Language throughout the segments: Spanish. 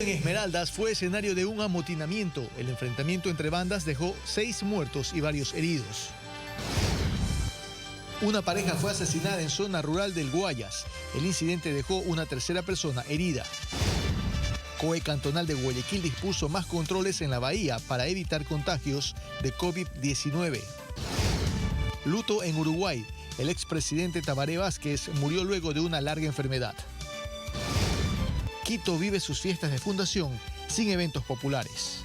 En Esmeraldas fue escenario de un amotinamiento. El enfrentamiento entre bandas dejó 6 muertos y varios heridos. Una pareja fue asesinada en zona rural del Guayas. El incidente dejó una tercera persona herida. COE Cantonal de Guayaquil dispuso más controles en la bahía para evitar contagios de COVID-19. Luto en Uruguay. El expresidente Tabaré Vázquez murió luego de una larga enfermedad. Quito vive sus fiestas de fundación sin eventos populares.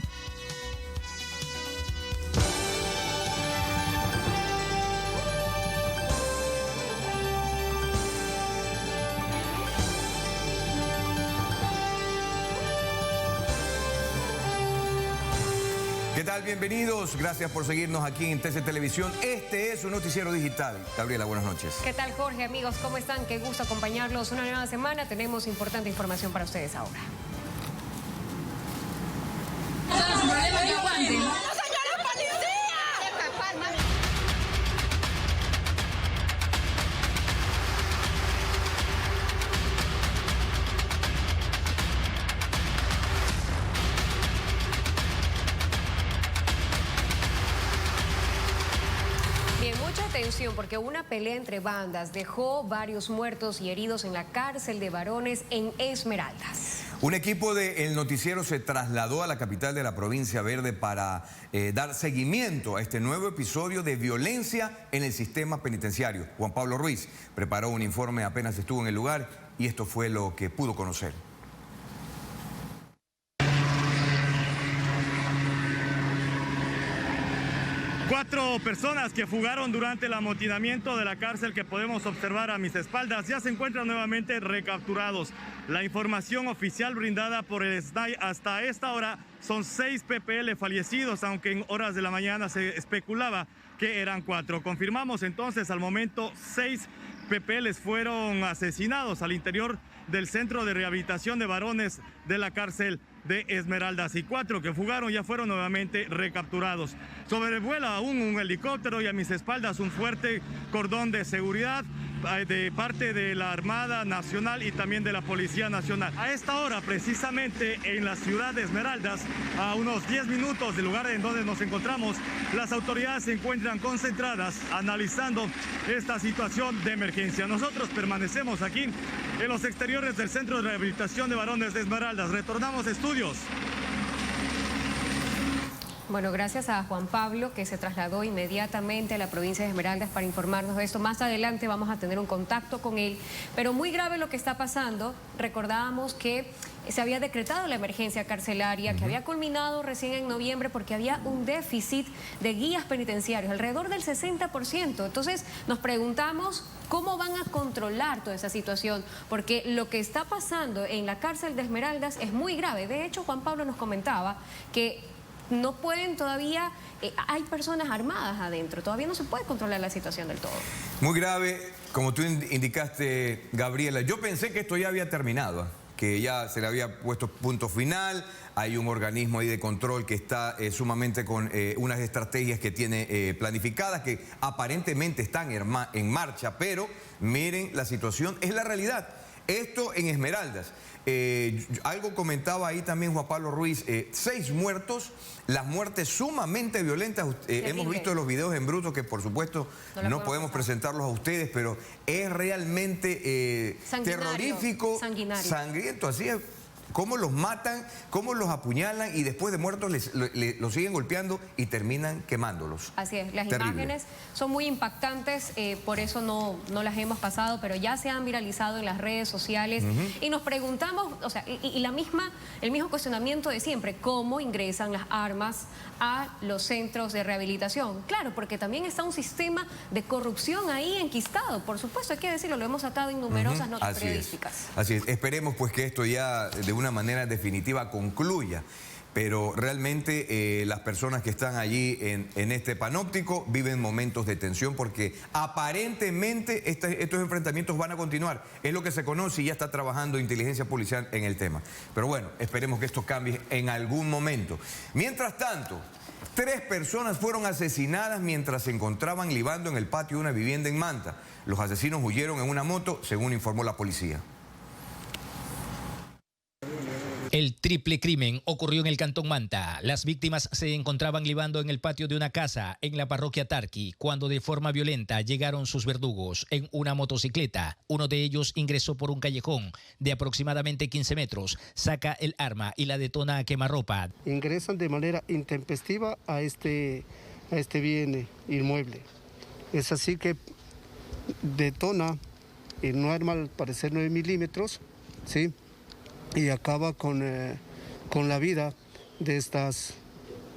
¿Qué tal? Bienvenidos. Gracias por seguirnos aquí en TC Televisión. Este es su noticiero digital. Gabriela, buenas noches. ¿Qué tal, Jorge? Amigos, ¿cómo están? Qué gusto acompañarlos una nueva semana. Tenemos importante información para ustedes ahora. Atención, porque una pelea entre bandas dejó varios muertos y heridos en la cárcel de varones en Esmeraldas. Un equipo del noticiero se trasladó a la capital de la provincia verde para dar seguimiento a este nuevo episodio de violencia en el sistema penitenciario. Juan Pablo Ruiz preparó un informe apenas estuvo en el lugar y esto fue lo que pudo conocer. 4 personas que fugaron durante el amotinamiento de la cárcel que podemos observar a mis espaldas ya se encuentran nuevamente recapturados. La información oficial brindada por el SNAI hasta esta hora son 6 PPL fallecidos, aunque en horas de la mañana se especulaba que eran 4. Confirmamos entonces al momento 6 PPLs fueron asesinados al interior del Centro de Rehabilitación de Varones de la cárcel de Esmeraldas, y 4 que fugaron ya fueron nuevamente recapturados. Sobrevuela aún un helicóptero y a mis espaldas un fuerte cordón de seguridad de parte de la Armada Nacional y también de la Policía Nacional. A esta hora, precisamente en la ciudad de Esmeraldas, a unos 10 minutos del lugar en donde nos encontramos, las autoridades se encuentran concentradas analizando esta situación de emergencia. Nosotros permanecemos aquí en los exteriores del Centro de Rehabilitación de Varones de Esmeraldas. Retornamos a estudios. Bueno, gracias a Juan Pablo, que se trasladó inmediatamente a la provincia de Esmeraldas para informarnos de esto. Más adelante vamos a tener un contacto con él, pero muy grave lo que está pasando. Recordábamos que se había decretado la emergencia carcelaria, que había culminado recién en noviembre porque había un déficit de guías penitenciarios, alrededor del 60%. Entonces nos preguntamos cómo van a controlar toda esa situación, porque lo que está pasando en la cárcel de Esmeraldas es muy grave. De hecho, Juan Pablo nos comentaba que no pueden todavía, hay personas armadas adentro, todavía no se puede controlar la situación del todo. Muy grave, como tú indicaste, Gabriela. Yo pensé que esto ya había terminado, que ya se le había puesto punto final. Hay un organismo ahí de control que está sumamente con unas estrategias que tiene planificadas, que aparentemente están en marcha, pero miren, la situación es la realidad. Esto en Esmeraldas. Algo comentaba ahí también Juan Pablo Ruiz, 6 muertos, las muertes sumamente violentas. Hemos visto los videos en bruto que por supuesto no podemos presentarlos a ustedes, pero es realmente terrorífico, sangriento, así es. Cómo los matan, cómo los apuñalan y después de muertos los siguen golpeando y terminan quemándolos. Así es, las imágenes son muy impactantes, por eso no las hemos pasado, pero ya se han viralizado en las redes sociales y nos preguntamos, o sea, el mismo cuestionamiento de siempre, ¿cómo ingresan las armas a los centros de rehabilitación? Claro, porque también está un sistema de corrupción ahí enquistado, por supuesto, hay que decirlo, lo hemos atado en numerosas notas periodísticas. Así es, esperemos pues que esto ya de una manera definitiva concluya, pero realmente las personas que están allí en este panóptico viven momentos de tensión porque aparentemente estos enfrentamientos van a continuar. Es lo que se conoce y ya está trabajando inteligencia policial en el tema. Pero bueno, esperemos que esto cambie en algún momento. Mientras tanto, 3 personas fueron asesinadas mientras se encontraban libando en el patio de una vivienda en Manta. Los asesinos huyeron en una moto, según informó la policía. El El triple crimen ocurrió en el Cantón Manta. Las víctimas se encontraban libando en el patio de una casa en la parroquia Tarqui cuando de forma violenta llegaron sus verdugos en una motocicleta. Uno de ellos ingresó por un callejón de aproximadamente 15 metros, saca el arma y la detona a quemarropa. Ingresan de manera intempestiva a este bien inmueble. Es así que detona en un arma al parecer 9 milímetros, ¿sí? Y acaba con la vida de estas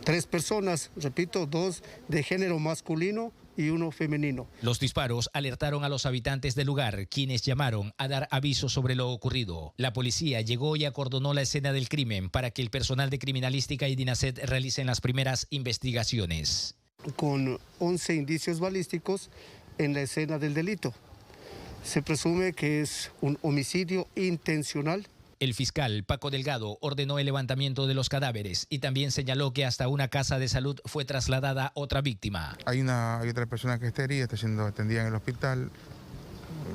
3 personas, repito, 2 de género masculino y 1 femenino. Los disparos alertaron a los habitantes del lugar, quienes llamaron a dar aviso sobre lo ocurrido. La policía llegó y acordonó la escena del crimen para que el personal de criminalística y DINASET realicen las primeras investigaciones. Con 11 indicios balísticos en la escena del delito. Se presume que es un homicidio intencional. El fiscal Paco Delgado ordenó el levantamiento de los cadáveres y también señaló que hasta una casa de salud fue trasladada otra víctima. Hay otra persona que está herida, está siendo atendida en el hospital.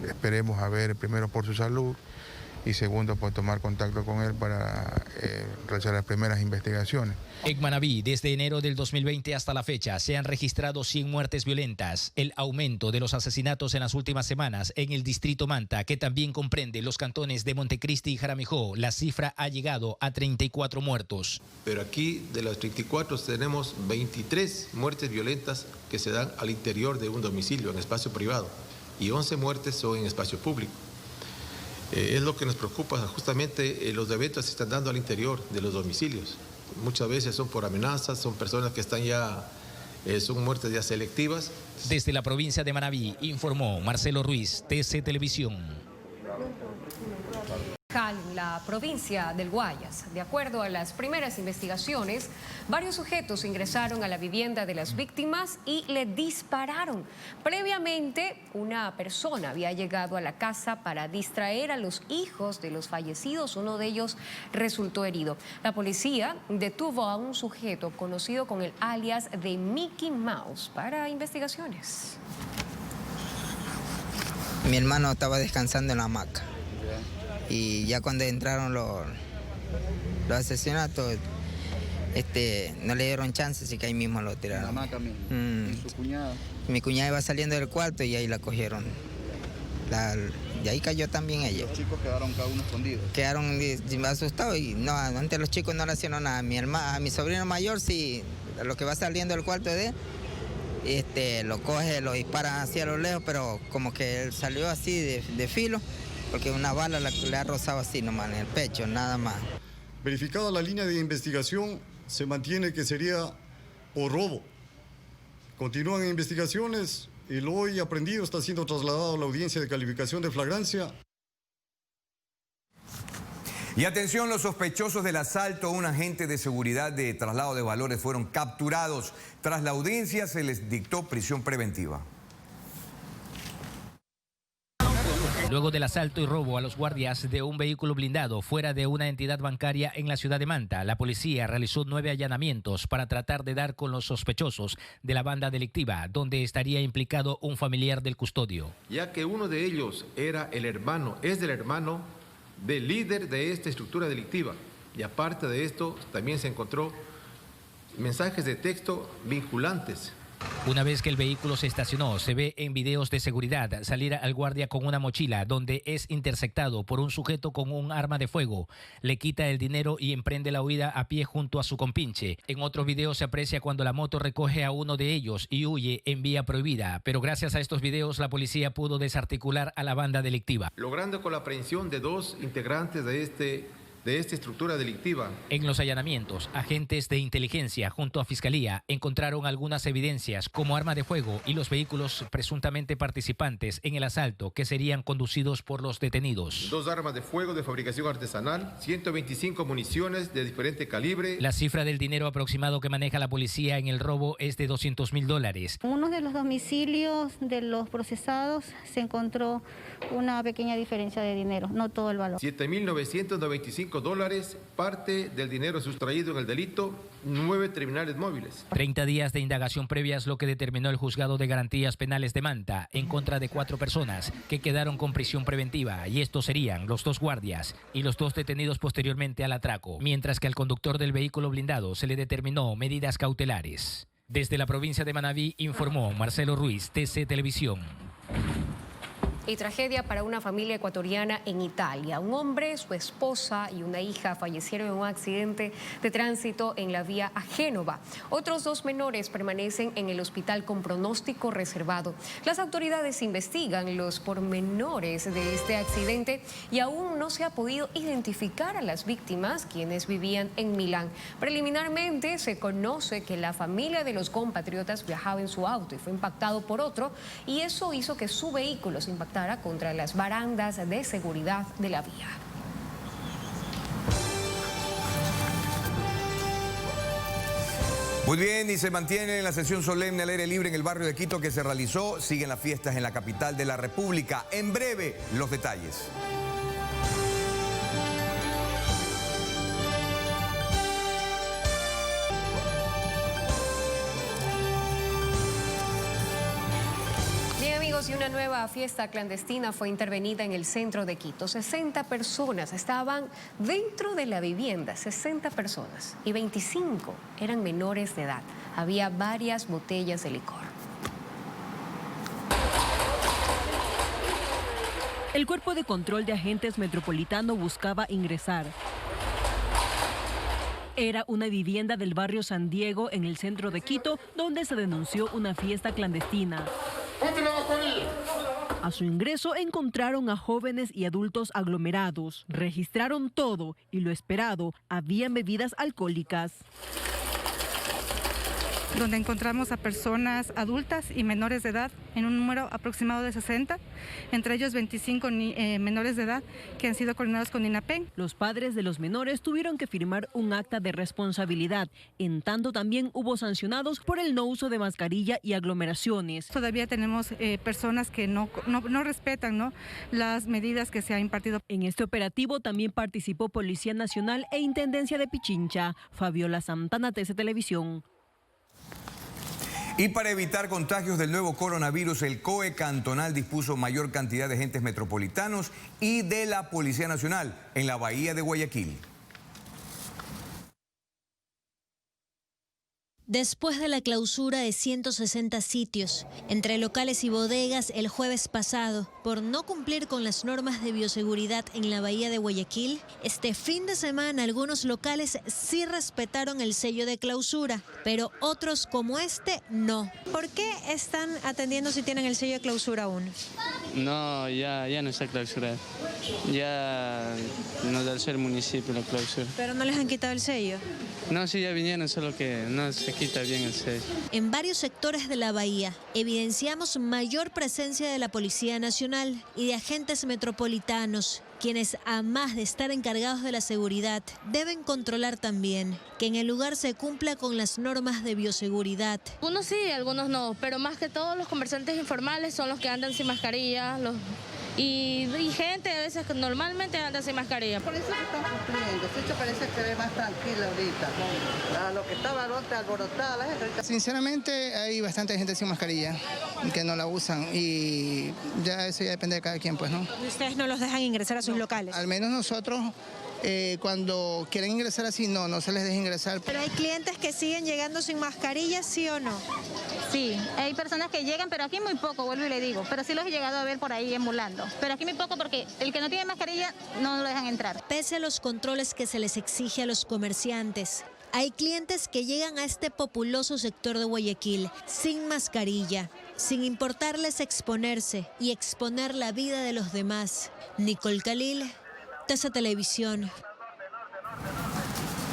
Esperemos a ver primero por su salud y segundo por tomar contacto con él para realizar las primeras investigaciones. En Manabí, desde enero del 2020 hasta la fecha, se han registrado 100 muertes violentas. El aumento de los asesinatos en las últimas semanas en el distrito Manta, que también comprende los cantones de Montecristi y Jaramijó, la cifra ha llegado a 34 muertos. Pero aquí de los 34 tenemos 23 muertes violentas que se dan al interior de un domicilio, en espacio privado, y 11 muertes son en espacio público. Es lo que nos preocupa, justamente los eventos se están dando al interior de los domicilios. Muchas veces son por amenazas, son personas que están ya, son muertes ya selectivas. Desde la provincia de Manabí, informó Marcelo Ruiz, TC Televisión. En la provincia del Guayas. De acuerdo a las primeras investigaciones, varios sujetos ingresaron a la vivienda de las víctimas y le dispararon. Previamente, una persona había llegado a la casa para distraer a los hijos de los fallecidos. Uno de ellos resultó herido. La policía detuvo a un sujeto conocido con el alias de Mickey Mouse para investigaciones. Mi hermano estaba descansando en la hamaca. Y ya cuando entraron los asesinatos, no le dieron chance, así que ahí mismo lo tiraron. ¿La hamaca mismo? ¿Y su cuñada? Mi cuñada iba saliendo del cuarto y ahí la cogieron. Y ahí cayó también ella. ¿Los chicos quedaron cada uno escondidos? Quedaron asustados y no, antes los chicos no le hicieron nada. A mi sobrino mayor sí, lo que va saliendo del cuarto de él, lo coge, lo dispara hacia lo lejos, pero como que él salió así de filo. Porque una bala le ha rozado así nomás en el pecho, nada más. Verificada la línea de investigación, se mantiene que sería por robo. Continúan investigaciones, el hoy aprendido está siendo trasladado a la audiencia de calificación de flagrancia. Y atención, los sospechosos del asalto a un agente de seguridad de traslado de valores fueron capturados. Tras la audiencia se les dictó prisión preventiva. Luego del asalto y robo a los guardias de un vehículo blindado fuera de una entidad bancaria en la ciudad de Manta, la policía realizó 9 allanamientos para tratar de dar con los sospechosos de la banda delictiva, donde estaría implicado un familiar del custodio. Ya que uno de ellos es del hermano del líder de esta estructura delictiva. Y aparte de esto, también se encontró mensajes de texto vinculantes. Una vez que el vehículo se estacionó, se ve en videos de seguridad salir al guardia con una mochila donde es interceptado por un sujeto con un arma de fuego. Le quita el dinero y emprende la huida a pie junto a su compinche. En otros videos se aprecia cuando la moto recoge a uno de ellos y huye en vía prohibida. Pero gracias a estos videos la policía pudo desarticular a la banda delictiva. Logrando con la aprehensión de 2 integrantes de esta estructura delictiva. En los allanamientos, agentes de inteligencia junto a Fiscalía encontraron algunas evidencias como arma de fuego y los vehículos presuntamente participantes en el asalto que serían conducidos por los detenidos. 2 armas de fuego de fabricación artesanal, 125 municiones de diferente calibre. La cifra del dinero aproximado que maneja la policía en el robo es de $200.000. En uno de los domicilios de los procesados se encontró una pequeña diferencia de dinero, no todo el valor. 7.995 $25, parte del dinero sustraído en el delito, 9 terminales móviles. 30 días de indagación previa es lo que determinó el Juzgado de Garantías Penales de Manta en contra de 4 personas que quedaron con prisión preventiva, y estos serían los 2 guardias y los 2 detenidos posteriormente al atraco, mientras que al conductor del vehículo blindado se le determinó medidas cautelares. Desde la provincia de Manabí informó Marcelo Ruiz, TC Televisión. Y tragedia para una familia ecuatoriana en Italia. Un hombre, su esposa y una hija fallecieron en un accidente de tránsito en la vía a Génova. Otros 2 menores permanecen en el hospital con pronóstico reservado. Las autoridades investigan los pormenores de este accidente y aún no se ha podido identificar a las víctimas, quienes vivían en Milán. Preliminarmente se conoce que la familia de los compatriotas viajaba en su auto y fue impactado por otro, y eso hizo que su vehículo se impactara contra las barandas de seguridad de la vía. Muy bien, y se mantiene la sesión solemne al aire libre en el barrio de Quito que se realizó. Siguen las fiestas en la capital de la República. En breve, los detalles. Y una nueva fiesta clandestina fue intervenida en el centro de Quito. 60 personas estaban dentro de la vivienda, 60 personas, y 25 eran menores de edad. Había varias botellas de licor. El Cuerpo de Control de Agentes Metropolitano buscaba ingresar. Era una vivienda del barrio San Diego en el centro de Quito, donde se denunció una fiesta clandestina. A su ingreso encontraron a jóvenes y adultos aglomerados. Registraron todo y lo esperado, habían bebidas alcohólicas. Donde encontramos a personas adultas y menores de edad en un número aproximado de 60, entre ellos 25 menores de edad que han sido coordinados con INAPEN. Los padres de los menores tuvieron que firmar un acta de responsabilidad, en tanto también hubo sancionados por el no uso de mascarilla y aglomeraciones. Todavía tenemos personas que no respetan, ¿no?, las medidas que se han impartido. En este operativo también participó Policía Nacional e Intendencia de Pichincha. Fabiola Santana, TC Televisión. Y para evitar contagios del nuevo coronavirus, el COE cantonal dispuso mayor cantidad de agentes metropolitanos y de la Policía Nacional en la bahía de Guayaquil. Después de la clausura de 160 sitios, entre locales y bodegas el jueves pasado, por no cumplir con las normas de bioseguridad en la bahía de Guayaquil, este fin de semana algunos locales sí respetaron el sello de clausura, pero otros como este no. ¿Por qué están atendiendo si tienen el sello de clausura aún? No, ya no está clausurado. Ya nos da el municipio la clausura. ¿Pero no les han quitado el sello? No, sí, ya vinieron, solo que no se quita bien el sello. En varios sectores de la bahía evidenciamos mayor presencia de la Policía Nacional y de agentes metropolitanos, quienes, además de estar encargados de la seguridad, deben controlar también que en el lugar se cumpla con las normas de bioseguridad. Algunos sí, algunos no, pero más que todo los comerciantes informales son los que andan sin mascarilla, y gente a veces que normalmente anda sin mascarilla. Por eso se están cumpliendo. Esto parece que se ve más tranquilo ahorita. A lo que estaba alborotada la gente ahorita. Sinceramente hay bastante gente sin mascarilla que no la usan y ya eso ya depende de cada quien, pues, ¿no? ¿Y ustedes no los dejan ingresar a sus locales? Al menos nosotros cuando quieren ingresar así no se les deja ingresar. ¿Pero hay clientes que siguen llegando sin mascarilla, sí o no? Sí, hay personas que llegan, pero aquí muy poco, vuelvo y le digo, pero sí los he llegado a ver por ahí emulando. Pero aquí muy poco porque el que no tiene mascarilla no lo dejan entrar. Pese a los controles que se les exige a los comerciantes, hay clientes que llegan a este populoso sector de Guayaquil sin mascarilla, sin importarles exponerse y exponer la vida de los demás. Nicole Khalil, TC Televisión.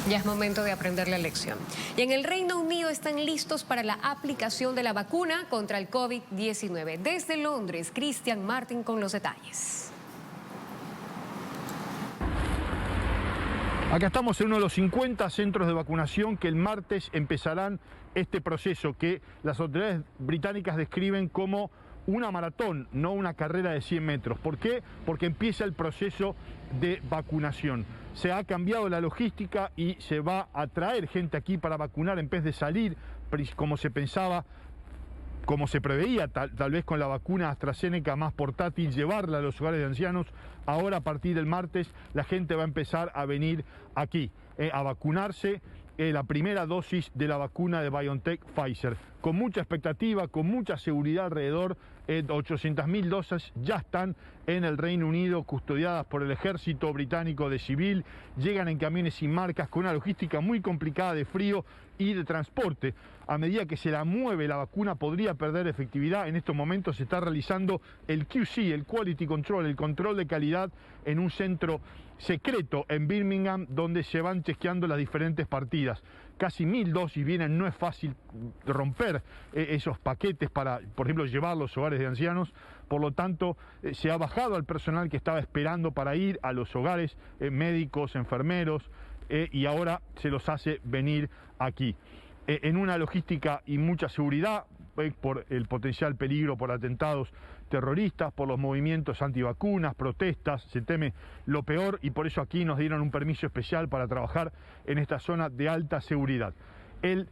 Ya es momento de aprender la lección. Y en el Reino Unido están listos para la aplicación de la vacuna contra el COVID-19. Desde Londres, Cristian Martin con los detalles. Acá estamos en uno de los 50 centros de vacunación que el martes empezarán este proceso que las autoridades británicas describen como una maratón, no una carrera de 100 metros. ¿Por qué? Porque empieza el proceso de vacunación. se ha cambiado la logística y se va a traer gente aquí para vacunar en vez de salir, como se pensaba, como se preveía, tal vez con la vacuna AstraZeneca más portátil, llevarla a los hogares de ancianos. Ahora, a partir del martes, la gente va a empezar a venir aquí a vacunarse la primera dosis de la vacuna de BioNTech Pfizer, con mucha expectativa, con mucha seguridad alrededor. 800.000 dosis ya están en el Reino Unido, custodiadas por el ejército británico de civil, llegan en camiones sin marcas, con una logística muy complicada de frío y de transporte. A medida que se la mueve la vacuna podría perder efectividad. En estos momentos se está realizando el QC, el Quality Control, el control de calidad en un centro secreto en Birmingham, donde se van chequeando las diferentes partidas. Casi 1.000 dosis vienen, no es fácil romper esos paquetes para, por ejemplo, llevar a los hogares de ancianos. Por lo tanto, se ha bajado al personal que estaba esperando para ir a los hogares, médicos, enfermeros, y ahora se los hace venir aquí. En una logística y mucha seguridad, por el potencial peligro por atentados terroristas, por los movimientos antivacunas, protestas, se teme lo peor y por eso aquí nos dieron un permiso especial para trabajar en esta zona de alta seguridad. El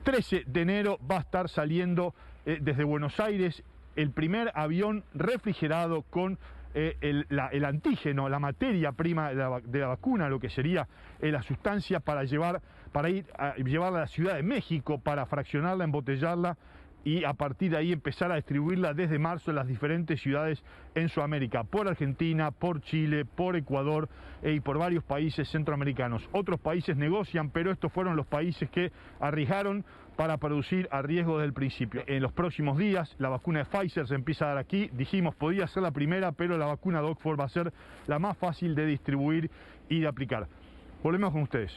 13 de enero va a estar saliendo desde Buenos Aires el primer avión refrigerado con el antígeno, la materia prima de la vacuna, lo que sería la sustancia para llevarla a la Ciudad de México, para fraccionarla, embotellarla y a partir de ahí empezar a distribuirla desde marzo en las diferentes ciudades en Sudamérica, por Argentina, por Chile, por Ecuador y por varios países centroamericanos. Otros países negocian, pero estos fueron los países que arriesgaron para producir a riesgo desde el principio. En los próximos días la vacuna de Pfizer se empieza a dar aquí. Dijimos, podía ser la primera, pero la vacuna de Oxford va a ser la más fácil de distribuir y de aplicar. Volvemos con ustedes.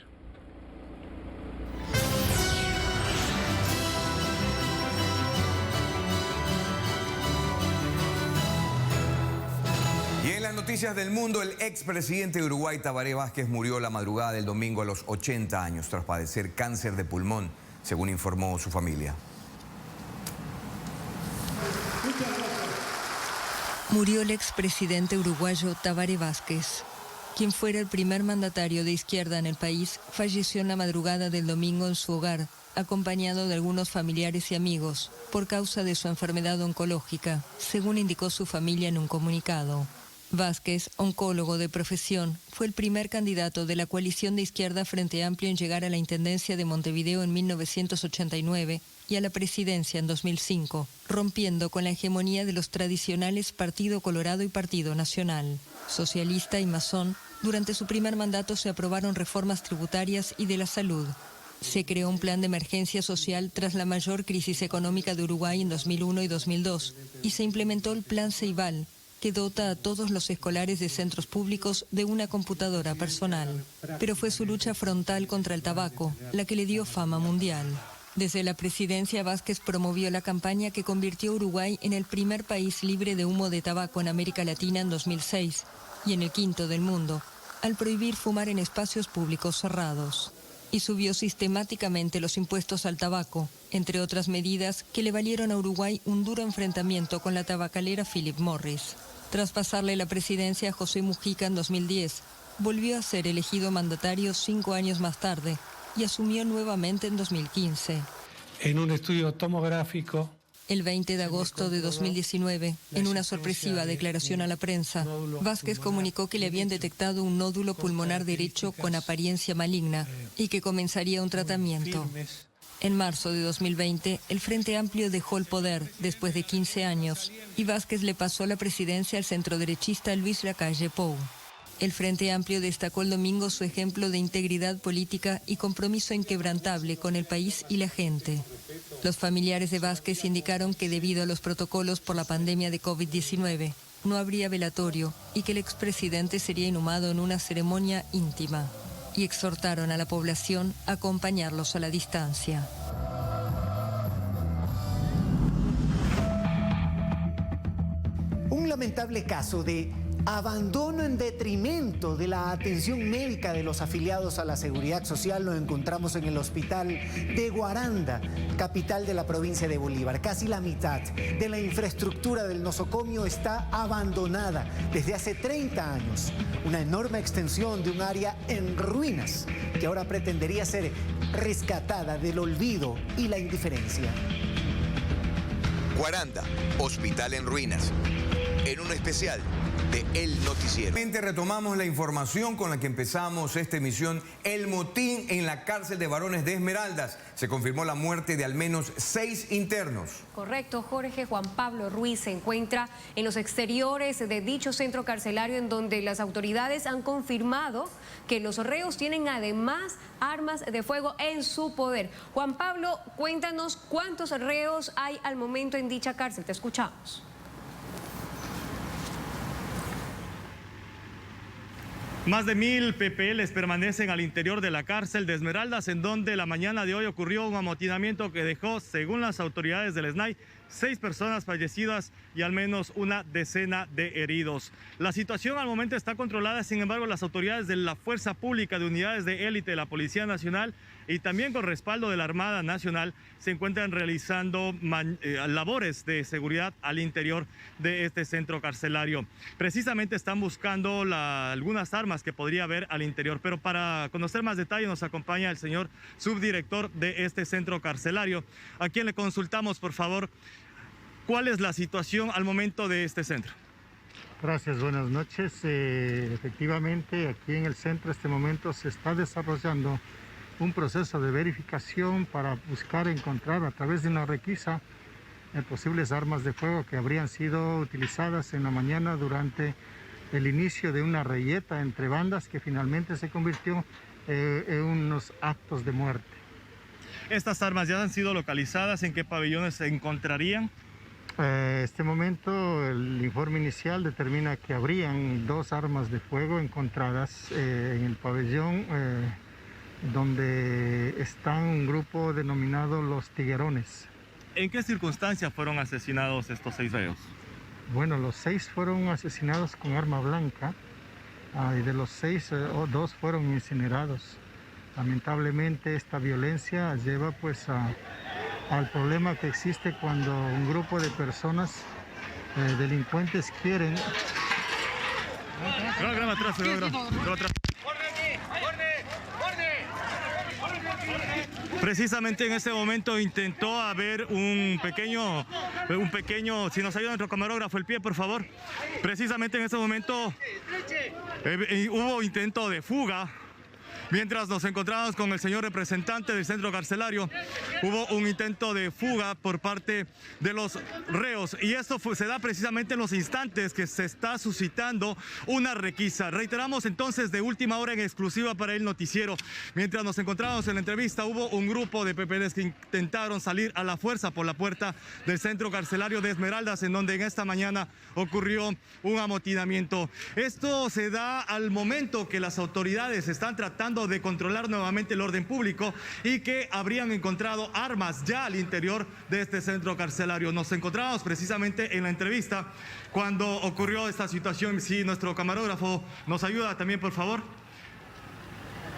Y en las noticias del mundo, el expresidente de Uruguay, Tabaré Vázquez, murió la madrugada del domingo a los 80 años tras padecer cáncer de pulmón, según informó su familia. Murió el expresidente uruguayo Tabaré Vázquez. Quien fuera el primer mandatario de izquierda en el país, falleció en la madrugada del domingo en su hogar, acompañado de algunos familiares y amigos, por causa de su enfermedad oncológica, según indicó su familia en un comunicado. Vázquez, oncólogo de profesión, fue el primer candidato de la coalición de izquierda Frente Amplio en llegar a la intendencia de Montevideo en 1989 y a la presidencia en 2005, rompiendo con la hegemonía de los tradicionales Partido Colorado y Partido Nacional. Socialista y masón, durante su primer mandato se aprobaron reformas tributarias y de la salud. Se creó un plan de emergencia social tras la mayor crisis económica de Uruguay en 2001 y 2002 y se implementó el Plan Ceibal, que dota a todos los escolares de centros públicos de una computadora personal. Pero fue su lucha frontal contra el tabaco la que le dio fama mundial. Desde la presidencia, Vázquez promovió la campaña que convirtió a Uruguay en el primer país libre de humo de tabaco en América Latina en 2006 y en el quinto del mundo, al prohibir fumar en espacios públicos cerrados. Y subió sistemáticamente los impuestos al tabaco, entre otras medidas que le valieron a Uruguay un duro enfrentamiento con la tabacalera Philip Morris. Tras pasarle la presidencia a José Mujica en 2010, volvió a ser elegido mandatario 5 años más tarde y asumió nuevamente en 2015. En un estudio tomográfico, el 20 de agosto de 2019, en una sorpresiva declaración a la prensa, Vázquez comunicó que le habían detectado un nódulo pulmonar derecho con apariencia maligna y que comenzaría un tratamiento. En marzo de 2020, el Frente Amplio dejó el poder después de 15 años y Vázquez le pasó la presidencia al centroderechista Luis Lacalle Pou. El Frente Amplio destacó el domingo su ejemplo de integridad política y compromiso inquebrantable con el país y la gente. Los familiares de Vázquez indicaron que debido a los protocolos por la pandemia de COVID-19, no habría velatorio y que el expresidente sería inhumado en una ceremonia íntima. Y exhortaron a la población a acompañarlos a la distancia. Un lamentable caso de Abandono en detrimento de la atención médica de los afiliados a la Seguridad Social lo encontramos en el hospital de Guaranda, capital de la provincia de Bolívar. Casi la mitad de la infraestructura del nosocomio está abandonada desde hace 30 años. Una enorme extensión de un área en ruinas que ahora pretendería ser rescatada del olvido y la indiferencia. Guaranda, hospital en ruinas. En un especial de El Noticiero. Retomamos la información con la que empezamos esta emisión. El motín en la cárcel de varones de Esmeraldas. Se confirmó la muerte de al menos 6 internos. Correcto, Jorge. Juan Pablo Ruiz se encuentra en los exteriores de dicho centro carcelario, en donde las autoridades han confirmado que los reos tienen además armas de fuego en su poder. Juan Pablo, cuéntanos cuántos reos hay al momento en dicha cárcel. Te escuchamos. Más de 1000 PPLs permanecen al interior de la cárcel de Esmeraldas, en donde la mañana de hoy ocurrió un amotinamiento que dejó, según las autoridades del SNAI, 6 personas fallecidas y al menos una decena de heridos. La situación al momento está controlada, sin embargo, las autoridades de la Fuerza Pública, de unidades de élite de la Policía Nacional y también con respaldo de la Armada Nacional se encuentran realizando labores de seguridad al interior de este centro carcelario. Precisamente están buscando algunas armas que podría haber al interior, pero para conocer más detalles nos acompaña el señor subdirector de este centro carcelario, a quien le consultamos, por favor, ¿cuál es la situación al momento de este centro? Gracias, buenas noches. Efectivamente, aquí en el centro, en este momento, se está desarrollando un proceso de verificación para buscar encontrar a través de una requisa posibles armas de fuego que habrían sido utilizadas en la mañana durante el inicio de una reyeta entre bandas que finalmente se convirtió en unos actos de muerte. ¿Estas armas ya han sido localizadas? ¿En qué pabellones se encontrarían? Este momento el informe inicial determina que habrían 2 armas de fuego encontradas en el pabellón donde está un grupo denominado Los Tiguerones. ¿En qué circunstancias fueron asesinados estos 6 reos? Bueno, los 6 fueron asesinados con arma blanca y de los 6, 2 fueron incinerados. Lamentablemente esta violencia lleva pues al problema que existe cuando un grupo de personas delincuentes quieren... Precisamente en ese momento intentó haber un pequeño, si nos ayuda nuestro camarógrafo, el pie, por favor. Precisamente en ese momento hubo intento de fuga. Mientras nos encontramos con el señor representante del centro carcelario, hubo un intento de fuga por parte de los reos y esto se da precisamente en los instantes que se está suscitando una requisa. Reiteramos entonces de última hora en exclusiva para El Noticiero. Mientras nos encontramos en la entrevista, hubo un grupo de PPDs que intentaron salir a la fuerza por la puerta del centro carcelario de Esmeraldas, en donde en esta mañana ocurrió un amotinamiento. Esto se da al momento que las autoridades están tratando de controlar nuevamente el orden público y que habrían encontrado armas ya al interior de este centro carcelario. Nos encontramos precisamente en la entrevista cuando ocurrió esta situación. Si nuestro camarógrafo nos ayuda también, por favor.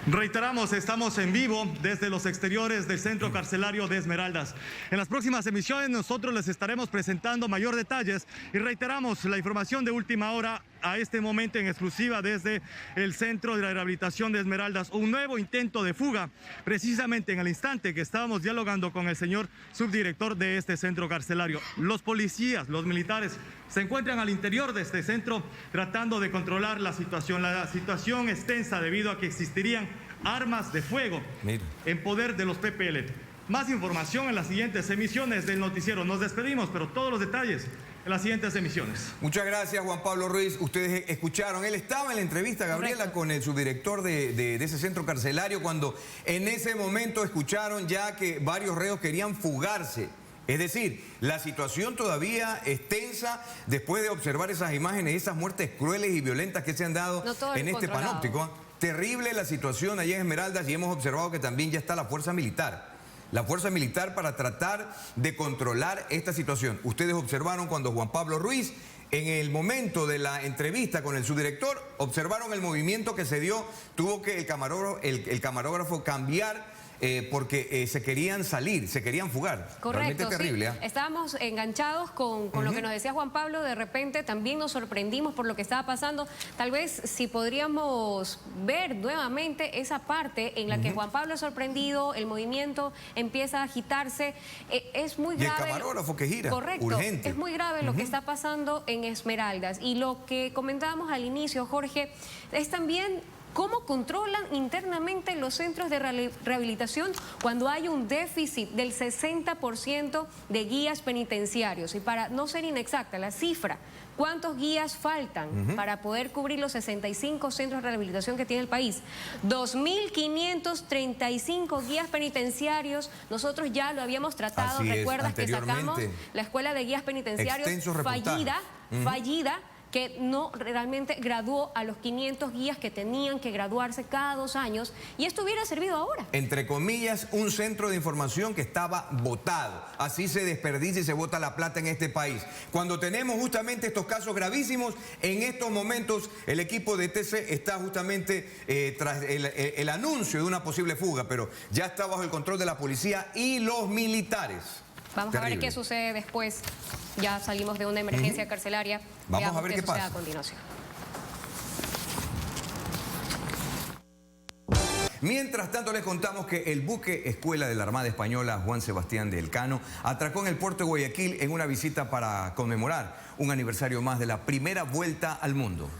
Reiteramos, estamos en vivo desde los exteriores del centro carcelario de Esmeraldas. En las próximas emisiones nosotros les estaremos presentando mayor detalles y reiteramos la información de última hora a este momento en exclusiva desde el Centro de la Rehabilitación de Esmeraldas. Un nuevo intento de fuga, precisamente en el instante que estábamos dialogando con el señor subdirector de este centro carcelario. Los policías, los militares se encuentran al interior de este centro tratando de controlar la situación. La situación es tensa debido a que existirían armas de fuego en poder de los PPL. Más información en las siguientes emisiones del noticiero. Nos despedimos, pero todos los detalles en las siguientes emisiones. Muchas gracias, Juan Pablo Ruiz. Ustedes escucharon, él estaba en la entrevista, Gabriela, con el subdirector de ese centro carcelario, cuando en ese momento escucharon ya que varios reos querían fugarse. Es decir, la situación todavía es tensa después de observar esas imágenes, esas muertes crueles y violentas que se han dado en este panóptico. Terrible la situación allá en Esmeraldas y hemos observado que también ya está la fuerza militar. La fuerza militar para tratar de controlar esta situación. Ustedes observaron cuando Juan Pablo Ruiz En el momento de la entrevista con el subdirector, observaron el movimiento que se dio, tuvo que el camarógrafo cambiar porque se querían salir, se querían fugar. Correcto, realmente terrible, sí. Estábamos enganchados con lo que nos decía Juan Pablo, de repente también nos sorprendimos por lo que estaba pasando. Tal vez si podríamos ver nuevamente esa parte en la que Juan Pablo es sorprendido, el movimiento empieza a agitarse, es muy grave. Y el camarógrafo que gira, correcto, urgente. Es muy grave lo que está pasando en Esmeraldas. Y lo que comentábamos al inicio, Jorge, es también cómo controlan internamente los centros de rehabilitación cuando hay un déficit del 60% de guías penitenciarios. Y para no ser inexacta la cifra, ¿cuántos guías faltan para poder cubrir los 65 centros de rehabilitación que tiene el país? 2.535 guías penitenciarios. Nosotros ya lo habíamos tratado. ¿Recuerdas que sacamos la escuela de guías penitenciarios fallida, que no realmente graduó a los 500 guías que tenían que graduarse cada 2 años, y esto hubiera servido ahora? Entre comillas, un centro de información que estaba botado. Así se desperdicia y se bota la plata en este país. Cuando tenemos justamente estos casos gravísimos, en estos momentos el equipo de TC está justamente tras el anuncio de una posible fuga, pero ya está bajo el control de la policía y los militares. Vamos a ver qué sucede después. Ya salimos de una emergencia carcelaria. Vamos a ver qué pasa a continuación. Mientras tanto, les contamos que el buque escuela de la Armada Española Juan Sebastián de Elcano atracó en el puerto de Guayaquil en una visita para conmemorar un aniversario más de la primera vuelta al mundo.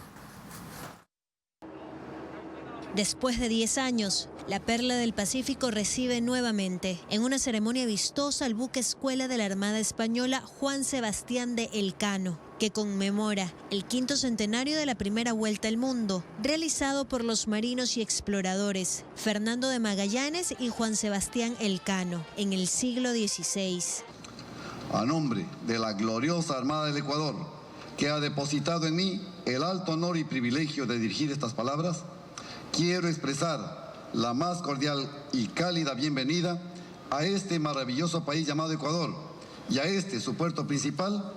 Después de 10 años, la Perla del Pacífico recibe nuevamente, en una ceremonia vistosa, al buque escuela de la Armada Española Juan Sebastián de Elcano, que conmemora el 5º centenario de la primera vuelta al mundo, realizado por los marinos y exploradores Fernando de Magallanes y Juan Sebastián Elcano en el siglo XVI. A nombre de la gloriosa Armada del Ecuador, que ha depositado en mí el alto honor y privilegio de dirigir estas palabras, quiero expresar la más cordial y cálida bienvenida a este maravilloso país llamado Ecuador y a este, su puerto principal,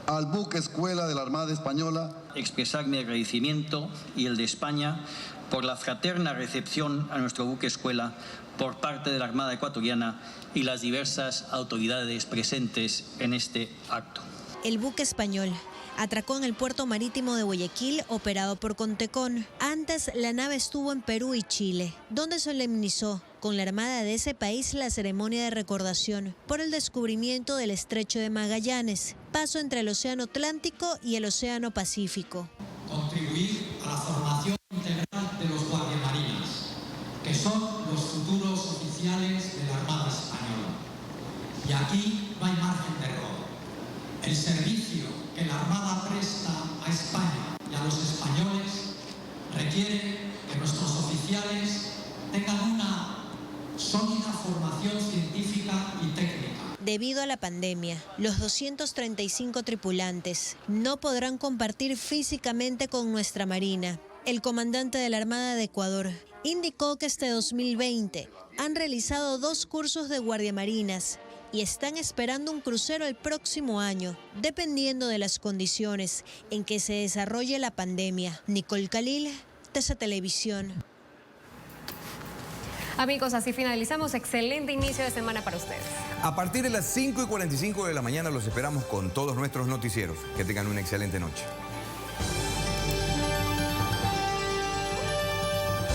al buque escuela de la Armada Española. Expresar mi agradecimiento y el de España por la fraterna recepción a nuestro buque escuela por parte de la Armada ecuatoriana y las diversas autoridades presentes en este acto. El buque español atracó en el puerto marítimo de Guayaquil, operado por Contecón. Antes, la nave estuvo en Perú y Chile, donde solemnizó con la Armada de ese país la ceremonia de recordación por el descubrimiento del Estrecho de Magallanes, paso entre el Océano Atlántico y el Océano Pacífico. Contribuir a la formación integral de los guardiamarinas, que son los futuros oficiales de la Armada Española. Y aquí no hay margen de error. El servicio que la Armada presta a España y a los españoles requiere que nuestros oficiales tengan una sólida formación científica y técnica. Debido a la pandemia, los 235 tripulantes no podrán compartir físicamente con nuestra Marina. El comandante de la Armada de Ecuador indicó que este 2020 han realizado 2 cursos de guardiamarinas y están esperando un crucero el próximo año, dependiendo de las condiciones en que se desarrolle la pandemia. Nicole Khalil, TC Televisión. Amigos, así finalizamos. Excelente inicio de semana para ustedes. A partir de las 5:45 de la mañana los esperamos con todos nuestros noticieros. Que tengan una excelente noche.